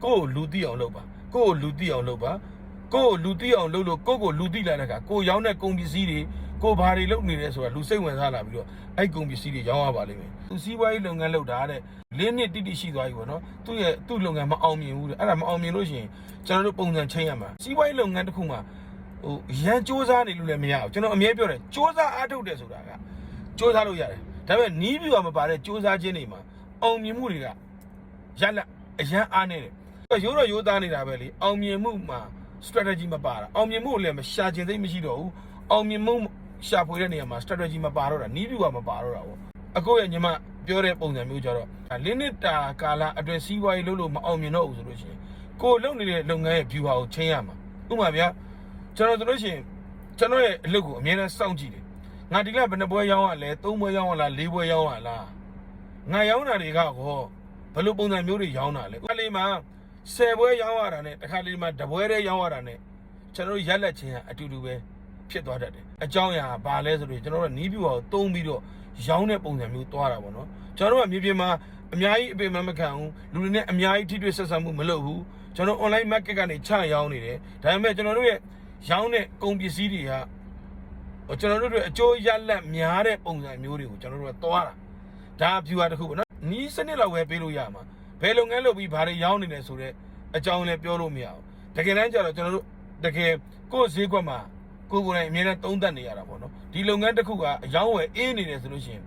ကိုလူတိအောင်လုပ်ပါကိုလူတိအောင်လုပ်ပါကိုလူတိအောင်လုပ်လို့ကိုလူတိလာတဲ့ခါကိုရောင်းတဲ့ကုန်ပစ္စည်းတွေကိုဘာတွေလုပ်နေလဲဆိုတာလူစိတ်ဝင်စားလာပြီးတော့အဲ့ကုန်ပစ္စည်းတွေရောင်းရပါလိမ့်မယ်သူစီးပွားရေးလုပ်ငန်းလုပ်တာတဲ့၄နှစ်တိတိရှိသွားပြီပေါ့နော်သူ့လုပ်ငန်းမအောင်မြင်ဘူးတဲ့အဲ့ဒါမအောင်မြင်လို့ရှိရင်ကျွန်တော်တို့ပုံစံချင်းရမှာစီးပွားရေးလုပ်ငန်းတစ်ခုမှာရန်စူးစမ်းနေလို့လည်းမရဘူးကျွန်တော်အမြဲပြောတယ်စူးစမ်းအားထုတ်တယ်ဆိုတာကစူးစမ်းလို့ရတယ်ဒါပေမဲ့နီးပြူကမပါတဲ့စူးစမ်းခြင်းတွေမှာအောင်မြင်မှုတွေကရလက်အရန်အားနေတယ်ရိုးတော့ရိုးသားနေတာပဲလေအောင်မြင်မှုမှာ strategy မပါတာအောင်မြင်မှုလည်းမရှာကျင်သိမရှိတော့ဘူးအောင်မြင်မှုရှာဖွေတဲ့နေရာမှာ strategy မပါတော့တာနီးပြူကမပါတော့တာပေါ့အခုရဲ့ညီမပြောတဲ့ပုံစံမျိုးကြတော့လင်းနေတာကာလအတွင်းစီးပွားရေးလို့မအောင်မြင်တော့ဘူးဆိုလို့ရှိရင်ကိုလုပ်နေတဲ့လုပ်ငန်းရဲ့ view ဟာကိုချင်းရမှာဥပမာဗျာကျွန်တော်ဆိုလို့ရှိရင်ကျွန်တော်ရဲ့အလုပ်ကိုအမြဲတမ်းစောင့်ကြည့်တယ်ငါဒီကဘယ်နှပွဲရောင်းရလဲ၃ပွဲရောင်းရလား၄ပွဲရောင်းရလားငါရောင်းတာတွေကဟောဘယ်လိုပုံစံမျိုးတွေရောင်းတာလဲအခါလေးမှာ10ပွဲရောင်းရတာနဲ့တစ်ခါလေးမှာ10ပွဲတည်းရောင်းရတာနဲ့ကျွန်တော်တို့ရက်လက်ချင်းကအတူတူပဲဖြစ်သွားတတ်တယ်အကြောင်းအရာဘာလဲဆိုတော့ကျွန်တော်တို့နီးပြူအောင်တုံးပြီးတော့ရောင်းတဲ့ပုံစံမျိုးသွားတာပေါ့နော်ကျွန်တော်တို့ကမြေပြင်မှာအများကြီးအပင်မခံဘူးလူတွေနဲ့အများကြီးထိတွေ့ဆက်ဆံမှုမလုပ်ဘူးကျွန်တော် online market ကနေချရောင်းနေတယ်ဒါပေမဲ့ကျွန်တော်တို့ရဲ့ရောင်းတဲ့ကုန်ပစ္စည်းတွေကကျွန်တော်တို့တွေအကျိုးရလတ်များတဲ့ပုံစံမျိုးတွေကိုကျွန်တော်တို့ကသွားတာဒါ view တစ်ခုပေါ့နော်နီးစနစ်လောက်ပဲပေးလို့ရမှာဘယ်လုပ်ငန်းလုပ်ပြီးဘာတွေရောင်းနေလဲဆိုတော့အကြောင်းလည်းပြောလို့မရဘူးတကယ်တမ်းကျတော့ကျွန်တော်တို့တကယ်ကိုယ့်ဈေးကွက်မှာကိုယ်ကိုယ်တိုင်အမြဲတမ်းသုံးသပ်နေရတာပေါ့နော်ဒီလုပ်ငန်းတစ်ခုကအယောင်းဝယ်အေးနေတယ်ဆိုလို့ရှိရင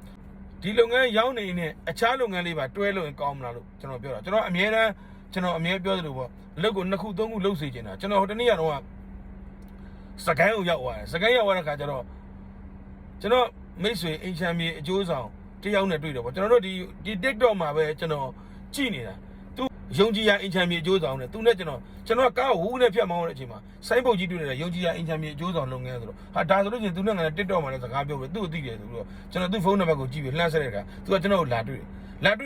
်ဒီလုပ်ငန်းရောင်းနေနေအခြားလုပ်ငန်းလေးပါတွဲလို့ရင်ကောင်းမလားလို့ကျွန်တော်ပြောတာကျွန်တော်အမြဲပြောသလိုပေါ့အလုပ်ကို2ခု3ခုလုပ်စေချင်တာကျွန်တော်ဟိုတနေ့ကတော့စကိုင်းကိုရောက်သွားတယ်စကိုင်းရောက်သွားတဲ့ခါကျတော့ကျွန်တော်မိတ်ဆွေအင်ချမ်းမြေအကျိုးဆောင်တယောက်နဲ့တွေ့တယ်ပေါ့ကျွန်တော်တို့ဒီ TikTok မှာပဲကျွန်တော်ကြည့်နေတာသူယုံကြည်ရအင်ချမ်းမြေအကျိုးဆောင်နဲ့သူနဲ့ကျွန်တော်ကားဝူးနဲ့ဖြတ်မောင်းတဲ့အချိန်မှာစိုင်းပုတ်ကြီးတွေ့နေတာယုံကြည်ရအင်ချမ်းမြေအကျိုးဆောင်လုပ်ငန်းဆိုတော့ဟာဒါဆိုလို့ချင်းသူနဲ့ငါ TikTok မှာလည်းစကားပြောပြီးသူ့အသိတယ်ဆိုတော့ကျွန်တော်သူ့ဖုန်းနံပါတ်ကိုကြည့်ပြီးလှမ်းဆက်တဲ့အခါသူကကျွန်တော်ကိုလာတွေ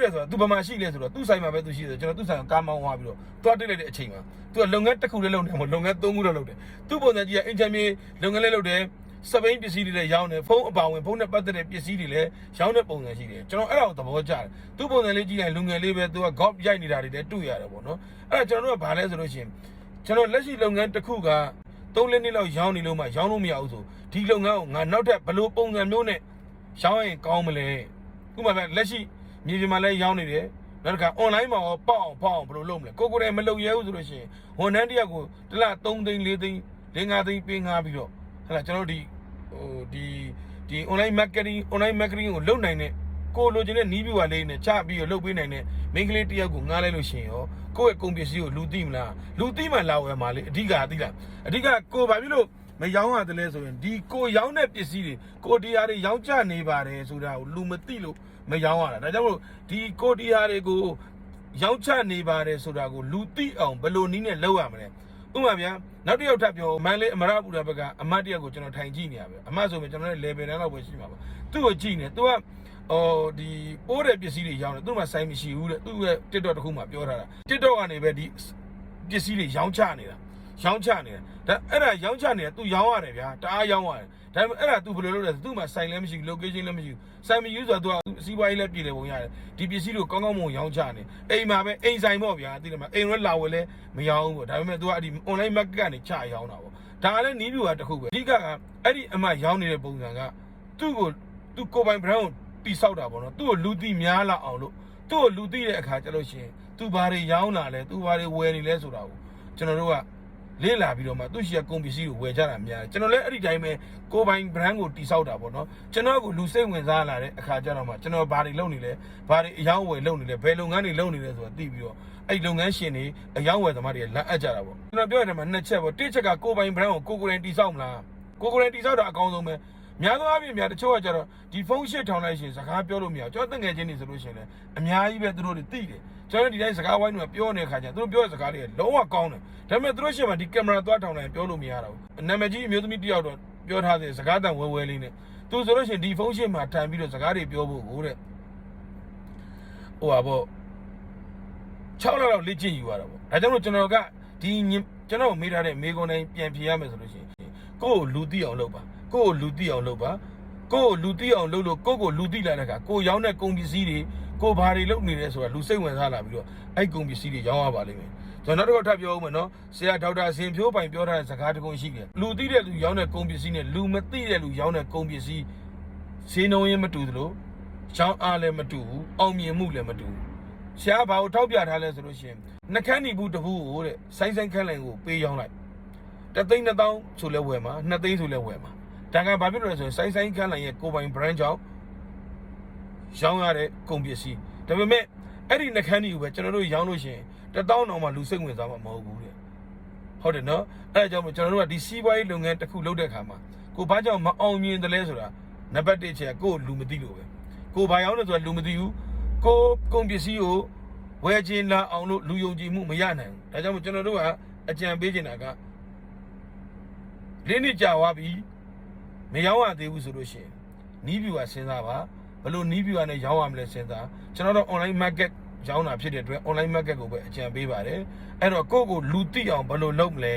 ့တယ်ဆိုတော့သူဘာမှရှိလဲဆိုတော့သူ့ဆိုင်မှာပဲသူရှိတယ်ကျွန်တော်သူ့ဆိုင်ကိုကားမောင်းသွားပြီးတော့တွားတိတ်လိုက်တဲ့အချိန်မှာသူကလုပ်ငန်းတစ်ခုလည်းလုပ်နေမှာလုပ်ငန်း3ခုတော့လုပ်တယ်သူ့ပုံစံကြီးကအင်ချမ်းမြေလုပ်ငန်းလည်းလုပ်တယ်စပိန်ပစ္စည်းတွေလည်းရောင်းတယ်ဖုန်းအပါဝင်ဖုန်းနဲ့ပတ်သက်တဲ့ပစ္စည်းတွေလည်းရောင်းတဲ့ပုံစံရှိတယ်ကျွန်တော်အဲ့ဒါကိုသဘောကျတယ်သူ့ပုံစံလေးကြည့်ရင်လူငယ်လေးပဲသူက golf ရိုက်နေတာတွေလည်းတွေ့ရတယ်ပေါ့နော်အဲ့ဒါကျွန်တော်တို့ကဘာလဲဆိုလို့ရှိရင်ကျွန်တော်လက်ရှိလုပ်ငန်းတစ်ခုက3-4နှစ်လောက်ရောင်းနေလို့မှရောင်းလို့မရဘူးဆိုဒီလုပ်ငန်းကိုငါနောက်ထပ်ဘယ်လိုပုံစံမျိုးနဲ့ရောင်းရင်ကောင်းမလဲဥပမာလက်ရှိမြေပြင်မှာလည်းရောင်းနေတယ်နောက်တစ်ခါ online မှာရောပေါက်အောင်ဘယ်လိုလုပ်မလဲကိုယ်တိုင်မလုပ်ရဲဘူးဆိုလို့ရှိရင်ဝန်ထမ်းတယောက်ကိုတစ်လ3သိန်း4သိန်း5သိန်းပေးငါပြီးတော့ဟဲ့လားကျွန်တော်ဒီ online marketing ကိုလုပ်နိုင်တဲ့ကိုလိုချင်တဲ့နီးပြွာလေးနဲ့ချပြီးတော့လုပ်ပေးနိုင်တဲ့မိန်းကလေးတယောက်ကိုငားလိုက်လို့ရှိရင်ရောကိုယ့်ရဲ့ကုန်ပစ္စည်းကိုလူသိမလားလူသိမှလာဝယ်မှာလေအဓိကသိလားအဓိကကိုဘာဖြစ်လို့မရောင်းရတယ်လဲဆိုရင်ဒီကိုရောင်းတဲ့ပစ္စည်းတွေကိုတရားတွေရောင်းချနေပါတယ်ဆိုတာကိုလူမသိလို့မရောင်းရတာဒါကြောင့်မို့ဒီကိုတရားတွေကိုရောင်းချနေပါတယ်ဆိုတာကိုလူသိအောင်ဘယ်လိုနည်းနဲ့လုပ်ရမလဲဥပမာဗျာနောက်တစ်ယောက်ထပ်ပြောမန်လေးအမရပူတာဘက်ကအမတ်တယောက်ကိုကျွန်တော်ထိုင်ကြည့်နေရပဲအမဆိုရင်ကျွန်တော်လည်း level တန်းလောက်ပဲရှိမှာပါသူ့ကိုကြည့်နေသူကဒီပိုးတဲ့ပစ္စည်းတွေရောင်းတယ်သူ့မှာစိုင်းမရှိဘူးတဲ့သူ့ရဲ့ TikTok တစ်ခုမှပြောထားတာ TikTok ကနေပဲဒီပစ္စည်းတွေရောင်းချနေတာဒါအဲ့ဒါရောင်းချနေတာသူရောင်းရတယ်ဗျာတအားရောင်းရတယ်ဒါပေမဲ့အဲ့ဒါသူဘယ်လိုလုပ်လဲသူ့မှာစိုင်းလည်းမရှိဘူး location လည်းမရှိဘူးစိုင်းမရှိဘူးဆိုတော့သူကစီးပွားရေးလည်းပြည်တယ်ပုံရတယ်ဒီပစ္စည်းတွေကိုကောင်းကောင်းမွန်ရောင်းချနေအိမ်မှာပဲအိမ်ဆိုင်ပေါ့ဗျာသိတယ်မလားအိမ်ဝဲလာဝဲလည်းမရောင်းဘူးပေါ့ဒါပေမဲ့သူကဒီ online market ကနေချရောင်းတာပေါ့ဒါလည်းနီးပြူကတစ်ခုပဲအဓိကအဲ့ဒီအမှရောင်းနေတဲ့ပုံစံကသူ့ကိုပိုင် brand ကိုတိဆောက်တာပေါ့နော်သူ့ကိုလူသိများလာအောင်လို့သူ့ကိုလူသိတဲ့အခါကျလို့ရှိရင်သူဘာတွေရောင်းလာလဲသူဘာတွေဝယ်နေလဲဆိုတာကိုကျွန်တော်တို့ကလေ့လာပြီးတော့မှသူ့ရှိရကုန်ပစ္စည်းကိုဝယ်ကြတာများတယ်ကျွန်တော်လည်းအဲ့ဒီတိုင်းပဲကိုပိုင် brand ကိုတိဆောက်တာပေါ့နော်ကျွန်တော်ကလူစိတ်ဝင်စားလာတဲ့အခါကျတော့မှကျွန်တော်ဘာတွေလုပ်နေလဲဘာတွေအယောင်းဝယ်လုပ်နေလဲဘယ်လုပ်ငန်းတွေလုပ်နေလဲဆိုတာသိပြီးတော့အဲ့လုပ်ငန်းရှင်တွေအယောင်းဝယ်သမားတွေလက်အပ်ကြတာပေါ့ကျွန်တော်ပြောရတဲ့မှာ2ချက်ပေါ့တစ်ချက်ကကိုပိုင် brand ကိုကိုယ်တိုင်တိဆောက်မလားကိုယ်တိုင်တိဆောက်တာအကောင်းဆုံးပဲများသောအားဖြင့်တချို့ကကျတော့ဒီဖုန်းရှစ်ထောင်လိုက်ရှင်စကားပြောလို့မရဘူးကျွန်တော်တငယ်ချင်းတွေဆိုလို့ရှင်လည်းအများကြီးပဲသူတို့တွေသိတယ်ကျွန်တော်ဒီတိုင်းစကားဝိုင်းတွေပြောနေတဲ့ခါကျသူတို့ပြောတဲ့စကားတွေကလုံးဝကောင်းတယ်ဒါပေမဲ့သူတို့ရှစ်မှာဒီကင်မရာသွားထောင်လိုက်ပြောလို့မရတော့ဘူးနာမည်ကြီးအမျိုးသမီးတယောက်တော့ပြောထားတယ်စကားတန်ဝဲလေးနဲ့သူဆိုလို့ရှင်ဒီဖုန်းရှစ်မှာထိုင်ပြီးတော့စကားတွေပြောဖို့ကိုတဲ့ဟိုပါပေါ့6လလောက်လေ့ကျင့်ယူရတာပေါ့ဒါကြောင့်မို့ကျွန်တော်ကဒီကျွန်တော်မေးထားတဲ့မေးခွန်းတိုင်းပြန်ဖြေရမယ်ဆိုလို့ရှင်ကိုယ်လူသိအောင်လုပ်ပါကိုလူသိအောင်လုပ်ပါကိုလူသိအောင်လုပ်လို့ကိုလူသိလာတဲ့ခါကိုရောင်းတဲ့ကုန်ပစ္စည်းတွေကိုဘာတွေလုပ်နေလဲဆိုတာလူစိတ်ဝင်စားလာပြီးတော့အဲ့ကုန်ပစ္စည်းတွေရောင်းရပါလိမ့်မယ် ကျွန်တော်တို့ထပ်ပြောဦးမယ်နော်ဆရာဒေါက်တာအစဉ်ဖြိုးပိုင်ပြောထားတဲ့စကားတစ်ခုရှိတယ်လူသိတဲ့လူရောင်းတဲ့ကုန်ပစ္စည်းနဲ့လူမသိတဲ့လူရောင်းတဲ့ကုန်ပစ္စည်းဈေးနှုန်းရင်းမတူသလိုရောင်းအားလည်းမတူဘူးအောင်မြင်မှုလည်းမတူဘူးဆရာဘာကိုထောက်ပြထားလဲဆိုလို့ရှိရင်နှခမ်းညီဘူးတဘူးကိုတဲ့ဆိုင်းခန်းလိုင်ကိုပေးရောင်းလိုက်3,000 ဆိုလဲဝယ်မှာ2သိန်းဆိုလဲဝယ်မှာဒါကဘာဖြစ်လို့လဲဆိုရင်ဆိုင်းခန်းလိုင်ရဲ့ကိုပိုင် brand ကြောင့်ရောင်းရတဲ့ကုန်ပစ္စည်းဒါပေမဲ့အဲ့ဒီနှခမ်းညီကိုပဲကျွန်တော်တို့ရောင်းလို့ရှိရင်1,000တောင်မှလူစိတ်ဝင်စားမှာမဟုတ်ဘူးတဲ့ဟုတ်တယ်နော်အဲ့ဒါကြောင့်ကျွန်တော်တို့ကဒီစီးပွားရေးလုပ်ငန်းတစ်ခုလုပ်တဲ့အခါမှာကိုဘာကြောင့်မအောင်မြင်တယ်လဲဆိုတာနံပါတ်1ချက်ကိုလူမသိလို့ပဲကိုဘာရောင်းလဲဆိုတာလူမသိဘူးကိုကုန်ပစ္စည်းကိုဝယ်ခြင်းလာအောင်လို့လူယုံကြည်မှုမရနိုင်ဘူးဒါကြောင့်ကျွန်တော်တို့ကအကြံပေးချင်တာကလေးနှစ်ကြာသွားပြီမရောင်းရသေးဘူးဆိုလို့ရှိရင်နီးဗျူဟာစဉ်းစားပါဘယ်လိုနီးဗျူဟာနဲ့ရောင်းရမလဲစဉ်းစားကျွန်တော်တို့ online market ရောင်းတာဖြစ်တဲ့အတွက် online market ကိုပဲအကြံပေးပါတယ်အဲ့တော့ကိုလူသိအောင်ဘယ်လိုလုပ်မလဲ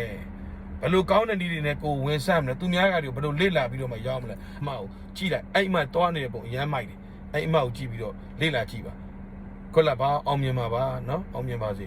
ဘယ်လိုကောင်းတဲ့နည်းတွေနဲ့ကိုဝင်ဆက်မလဲသူများကတွေဘယ်လိုလေ့လာပြီးတော့မှရောင်းမလဲအမှကိုကြည့်လိုက်အဲ့အမှတွားနေတဲ့ပုံအရမ်းမိုက်တယ်အဲ့အမှကိုကြည့်ပြီးတော့လေ့လာကြည့်ပါခွက်လာပါအောင်မြင်ပါပါเนาะအောင်မြင်ပါစေ